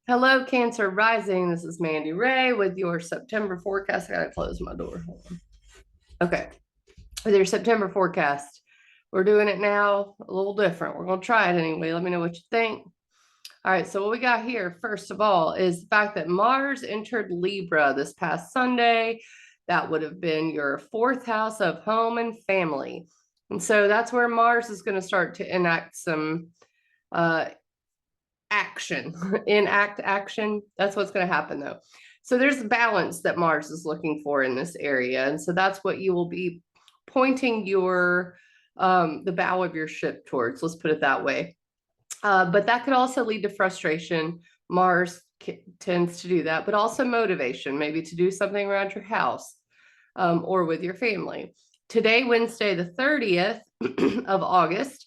Hello, Cancer Rising. This is Mandy Ray with your September forecast. I gotta close my door. Hold on. Okay, with your September forecast. We're doing it now a little different. We're gonna try it anyway. Let me know what you think. All right, so what we got here, first of all, is the fact that Mars entered Libra this past Sunday. That would have been your fourth house of home and family. And so that's where Mars is going to start to enact some uh, action, enact action. That's what's going to happen though. So there's balance that Mars is looking for in this area. And so that's what you will be pointing your the bow of your ship towards. Let's put it that way. But that could also lead to frustration. Mars tends to do that, but also motivation, maybe to do something around your house or with your family. Today, Wednesday, the 30th of August,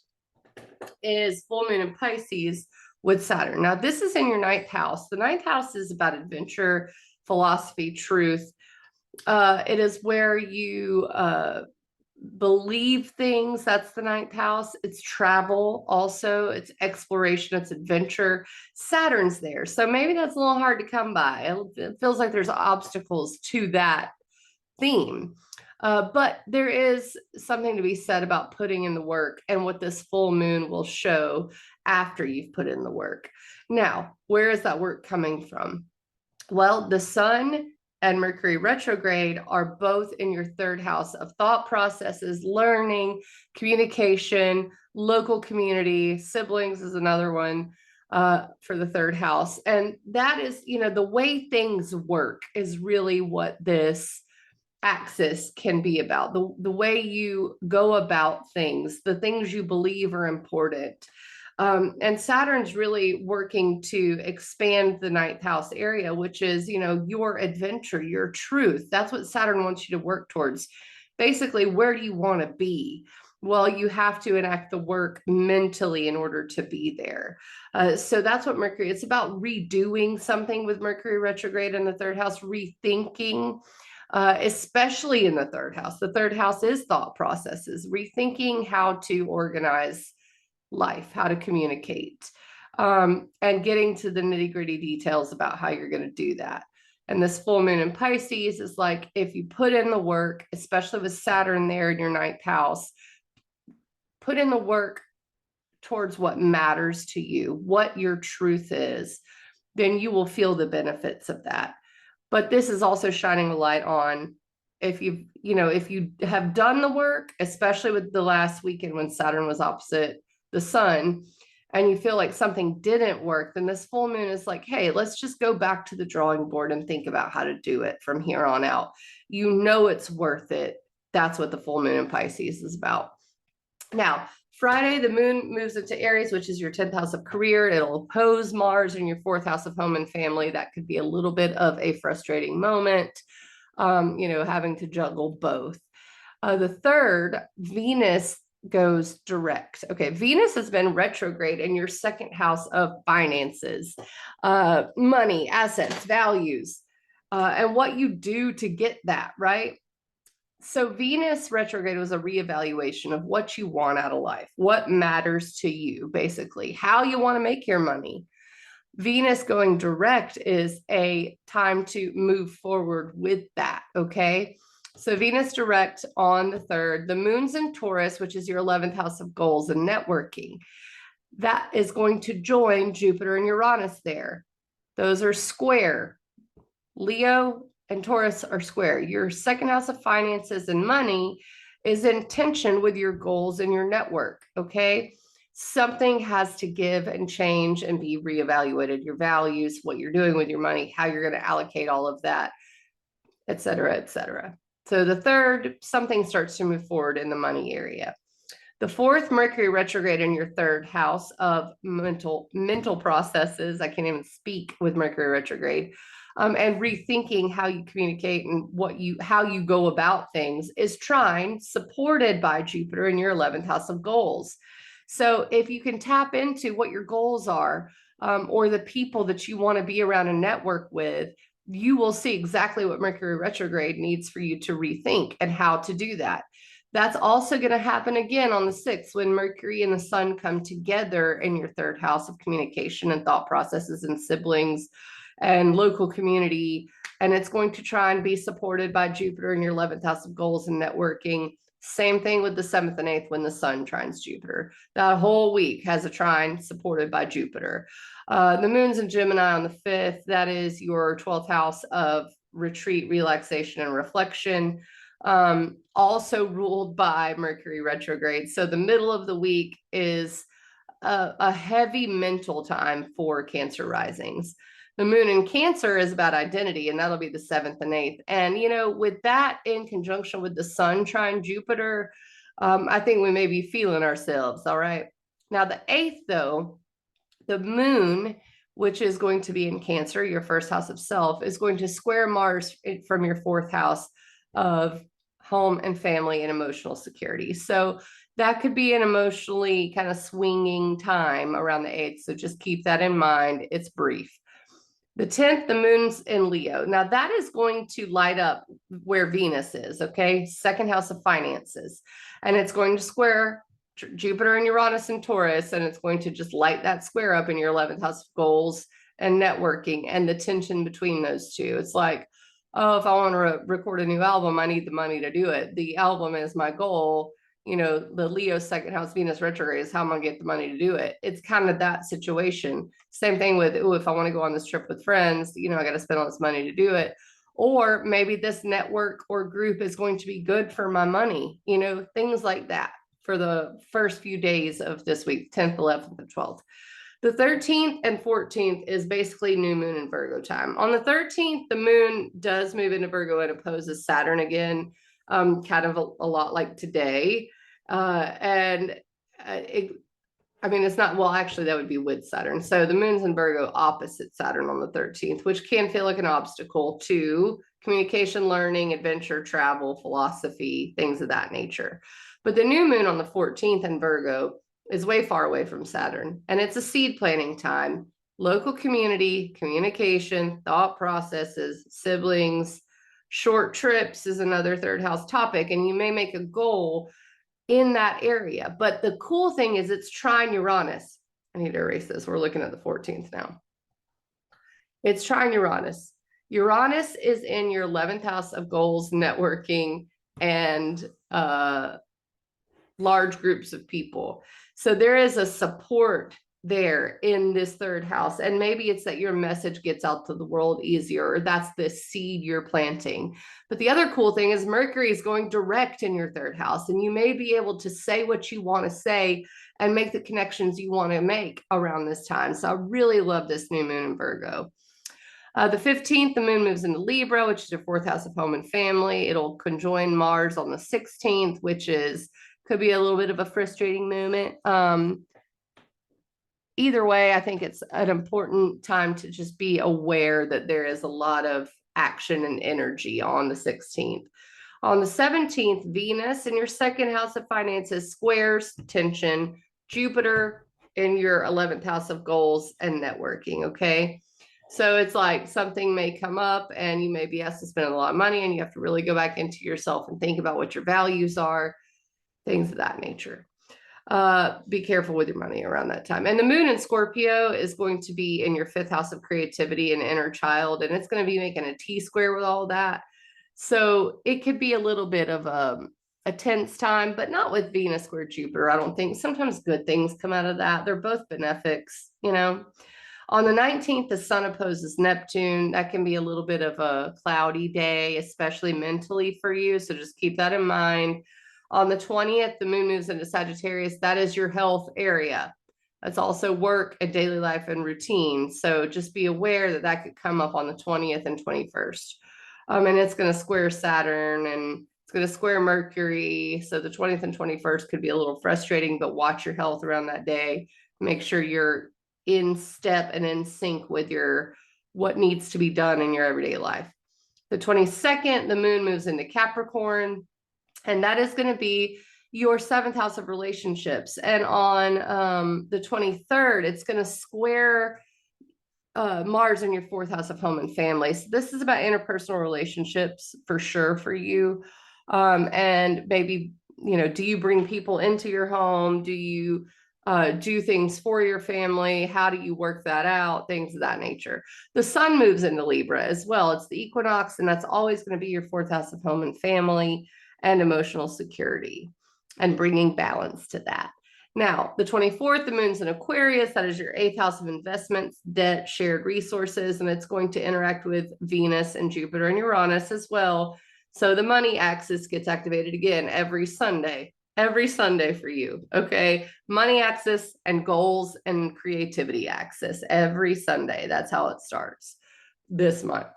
is full moon in Pisces with Saturn. Now, this is in your ninth house. The ninth house is about adventure, philosophy, truth. It is where you believe things. That's the ninth house. It's travel, also, it's exploration, it's adventure. Saturn's there. So maybe that's a little hard to come by. It feels like there's obstacles to that theme. But there is something to be said about putting in the work and what this full moon will show after you've put in the work. Now, where is that work coming from? Well, the sun and Mercury retrograde are both in your third house of thought processes, learning, communication, local community, siblings is another one for the third house. And that is, the way things work is really what this axis can be about. The way you go about things, the things you believe are important. And Saturn's really working to expand the ninth house area, which is, your adventure, your truth. That's what Saturn wants you to work towards. Basically, where do you want to be? Well, you have to enact the work mentally in order to be there. So that's what Mercury, it's about redoing something with Mercury retrograde in the third house, rethinking, especially in the third house. The third house is thought processes, rethinking how to organize life, how to communicate, and getting to the nitty gritty details about how you're going to do that. And this full moon in Pisces is like, if you put in the work, especially with Saturn there in your ninth house, put in the work towards what matters to you, what your truth is, then you will feel the benefits of that. But this is also shining a light on if you have done the work, especially with the last weekend when Saturn was opposite the sun, and you feel like something didn't work, then this full moon is like, hey, let's just go back to the drawing board and think about how to do it from here on out. It's worth it. That's what the full moon in Pisces is about. Now, Friday, the moon moves into Aries, which is your 10th house of career. It'll oppose Mars in your fourth house of home and family. That could be a little bit of a frustrating moment, having to juggle both. The third, Venus goes direct. Okay, Venus has been retrograde in your second house of finances, money, assets, values, and what you do to get that, right? So Venus retrograde was a reevaluation of what you want out of life, what matters to you, basically, how you want to make your money. Venus going direct is a time to move forward with that, okay? So Venus direct on the 3rd, the moon's in Taurus, which is your 11th house of goals and networking. That is going to join Jupiter and Uranus there. Those are square. Leo and Taurus are square. Your second house of finances and money is in tension with your goals and your network, okay? Something has to give and change and be reevaluated. Your values, what you're doing with your money, how you're going to allocate all of that, et cetera, et cetera. So the 3rd, something starts to move forward in the money area. The 4th, Mercury retrograde in your 3rd house of mental processes. I can't even speak with Mercury retrograde. And rethinking how you communicate and how you go about things is trine, supported by Jupiter in your 11th house of goals. So if you can tap into what your goals are, or the people that you want to be around and network with, you will see exactly what Mercury retrograde needs for you to rethink and how to do that. That's also going to happen again on the 6th when Mercury and the Sun come together in your third house of communication and thought processes and siblings and local community. And it's going to try and be supported by Jupiter in your 11th house of goals and networking. Same thing with the 7th and 8th when the Sun trines Jupiter. That whole week has a trine supported by Jupiter. The moon's in Gemini on the 5th. That is your 12th house of retreat, relaxation, and reflection. Also ruled by Mercury retrograde. So the middle of the week is a heavy mental time for Cancer risings. The moon in Cancer is about identity, and that'll be the 7th and 8th. And, you know, with that in conjunction with the Sun trine Jupiter, I think we may be feeling ourselves. All right. Now, the 8th, though, the moon, which is going to be in Cancer, your first house of self, is going to square Mars from your 4th house of home and family and emotional security. So that could be an emotionally kind of swinging time around the 8th. So just keep that in mind. It's brief. The 10th, the moon's in Leo. Now that is going to light up where Venus is, okay? Second house of finances. And it's going to square Jupiter and Uranus and Taurus, and it's going to just light that square up in your 11th house of goals and networking and the tension between those two. It's like, oh, if I want to record a new album, I need the money to do it. The album is my goal. You know, the Leo second house Venus retrograde is how I'm going to get the money to do it. It's kind of that situation. Same thing with, oh, if I want to go on this trip with friends, you know, I got to spend all this money to do it. Or maybe this network or group is going to be good for my money, you know, things like that for the first few days of this week, 10th, 11th, and 12th. The 13th and 14th is basically new moon in Virgo time. On the 13th, the moon does move into Virgo and opposes Saturn again, kind of a lot like today. I mean, it's not, well, actually, that would be with Saturn. So the moon's in Virgo opposite Saturn on the 13th, which can feel like an obstacle to communication, learning, adventure, travel, philosophy, things of that nature. But the new moon on the 14th in Virgo is way far away from Saturn, and it's a seed planting time. Local community, communication, thought processes, siblings, short trips is another third house topic, and you may make a goal in that area. But the cool thing is it's trine Uranus. I need to erase this. We're looking at the 14th now. It's trine Uranus. Uranus is in your 11th house of goals, networking, and large groups of people. So there is a support there in this third house. And maybe it's that your message gets out to the world easier, or that's the seed you're planting. But the other cool thing is Mercury is going direct in your third house, and you may be able to say what you want to say and make the connections you want to make around this time. So I really love this new moon in Virgo. The 15th, the moon moves into Libra, which is your 4th house of home and family. It'll conjoin Mars on the 16th, which could be a little bit of a frustrating moment. Either way, I think it's an important time to just be aware that there is a lot of action and energy on the 16th. On the 17th, Venus in your second house of finances squares tension, Jupiter in your 11th house of goals and networking, okay? So it's like something may come up and you may be asked to spend a lot of money, and you have to really go back into yourself and think about what your values are, things of that nature. Be careful with your money around that time. And the moon in Scorpio is going to be in your 5th house of creativity and inner child, and it's going to be making a T-square with all that. So it could be a little bit of a tense time, but not with Venus square Jupiter, I don't think. Sometimes good things come out of that. They're both benefics, you know. On the 19th, the sun opposes Neptune. That can be a little bit of a cloudy day, especially mentally for you. So just keep that in mind. On the 20th, the moon moves into Sagittarius. That is your health area. That's also work and daily life and routine. So just be aware that that could come up on the 20th and 21st. And it's going to square Saturn, and it's going to square Mercury. So the 20th and 21st could be a little frustrating, but watch your health around that day. Make sure you're in step and in sync with what needs to be done in your everyday life. The 22nd, the moon moves into Capricorn, and that is going to be your 7th house of relationships. And on the 23rd, it's going to square Mars in your 4th house of home and family. So this is about interpersonal relationships for sure for you. And maybe do you bring people into your home? Do you do things for your family? How do you work that out? Things of that nature. The sun moves into Libra as well. It's the equinox, and that's always going to be your fourth house of home and family and emotional security and bringing balance to that. Now, the 24th, the moon's in Aquarius. That is your eighth house of investments, debt, shared resources, and it's going to interact with Venus and Jupiter and Uranus as well. So the money axis gets activated again every Sunday for you. Okay. Money axis and goals and creativity axis every Sunday. That's how it starts this month.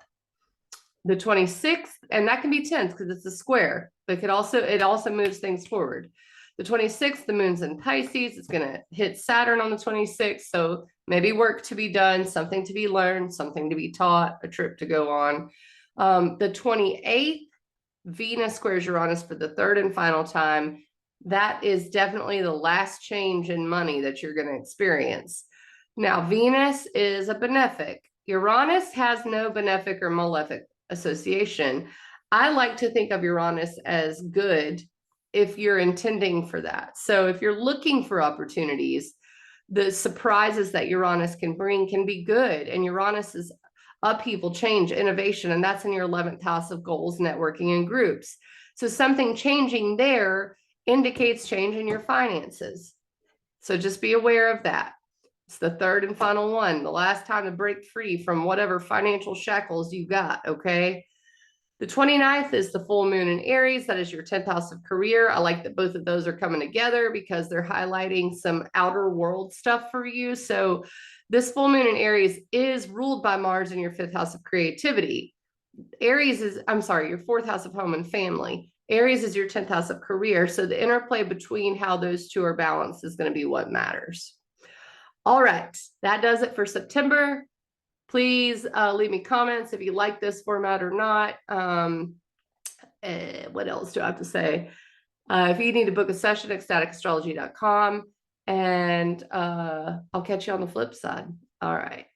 The 26th, and that can be tense because it's a square, but it also moves things forward. The 26th, the moon's in Pisces. It's going to hit Saturn on the 26th. So maybe work to be done, something to be learned, something to be taught, a trip to go on. The 28th, Venus squares Uranus for the third and final time. That is definitely the last change in money that you're going to experience. Now, Venus is a benefic. Uranus has no benefic or malefic association. I like to think of Uranus as good if you're intending for that. So if you're looking for opportunities, the surprises that Uranus can bring can be good. And Uranus is upheaval, change, innovation, and that's in your 11th house of goals, networking, and groups. So something changing there indicates change in your finances. So just be aware of that. It's the third and final one, the last time to break free from whatever financial shackles you got, okay? The 29th is the full moon in Aries. That is your 10th house of career. I like that both of those are coming together because they're highlighting some outer world stuff for you. So this full moon in Aries is ruled by Mars in your fifth house of creativity. Aries is, I'm sorry, your fourth house of home and family. Aries is your 10th house of career. So the interplay between how those two are balanced is going to be what matters. All right, that does it for September. Please leave me comments if you like this format or not. What else do I have to say? If you need to book a session, ecstaticastrology.com. And I'll catch you on the flip side. All right.